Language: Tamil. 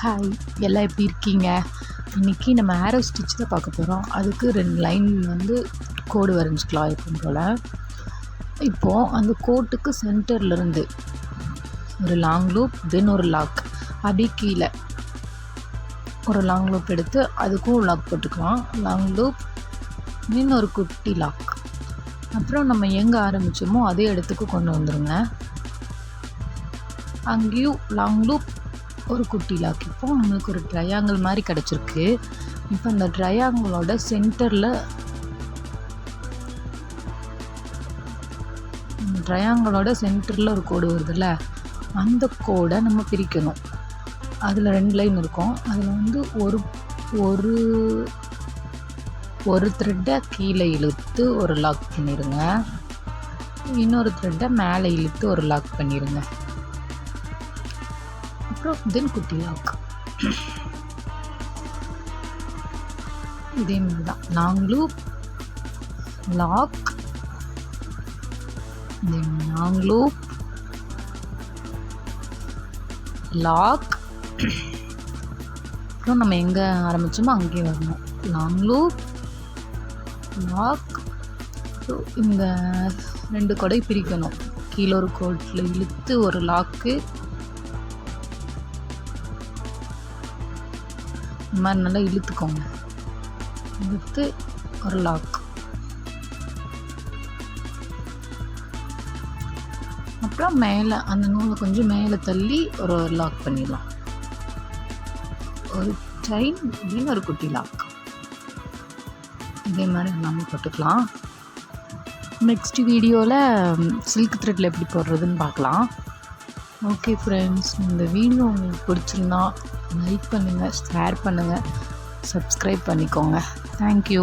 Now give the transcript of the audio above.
ஹாய், எல்லாம் எப்படி இருக்கீங்க? இன்றைக்கி நம்ம ஆரோ ஸ்டிச் தான் பார்க்க போகிறோம். அதுக்கு 2 லைன் கோடு வரைஞ்சிக்கலாம் எப்பவும் போல். இப்போது அந்த கோட்டுக்கு சென்டர்லேருந்து ஒரு லாங் லூப், தென் ஒரு லாக், அப்படியே கீழே ஒரு லாங் லூப் எடுத்து அதுக்கும் லாக் போட்டுக்கலாம். லாங் லூப், தென் ஒரு குட்டி லாக். அப்புறம் நம்ம எங்கே ஆரம்பித்தோமோ அதே இடத்துக்கு கொண்டு வந்துடுங்க. அங்கேயும் லாங் லூப், ஒரு குட்டி லாக். இப்போது நம்மளுக்கு ஒரு ட்ரையாங்கிள் மாதிரி கிடச்சிருக்கு. இப்போ அந்த ட்ரையாங்கிளோட சென்டரில் ஒரு கோடு வருதுல்ல, அந்த கோடை நம்ம பிரிக்கணும். அதில் 2 லைன் இருக்கும். அதில் ஒரு ஒரு த்ரெட்டை கீழே இழுத்து ஒரு லாக் பண்ணிடுங்க. இன்னொரு த்ரெட்டை மேலே இழுத்து ஒரு லாக் பண்ணிடுங்க. அப்புறம் தென் குட்டி லாக். இதே மாதிரி தான் long loop, lock, then long loop, lock. அப்புறம் நம்ம எங்கே ஆரம்பித்தோமோ அங்கேயே வரணும். Long loop, lock. இந்த 2 கொடை பிரிக்கணும். கீழே ஒரு கோட்டில் இழுத்து ஒரு லாக்கு, இந்த மாதிரி நல்லா இழுத்துக்கோங்க. இழுத்து ஒரு லாக். அப்புறம் மேலே அந்த நூலை கொஞ்சம் மேலே தள்ளி ஒரு லாக் பண்ணிடலாம். ஒரு செயின், அப்படின்னு ஒரு குட்டி லாக். இதே மாதிரி எல்லாமே போட்டுக்கலாம். நெக்ஸ்ட் வீடியோவில் சில்க் த்ரெட்டில் எப்படி போடுறதுன்னு பார்க்கலாம். ஓகே ஃப்ரெண்ட்ஸ், இந்த வீடியோ உங்களுக்கு பிடிச்சிருந்தா லைக் பண்ணுங்கள், ஷேர் பண்ணுங்கள், சப்ஸ்கிரைப் பண்ணிக்கோங்க. தேங்க்யூ.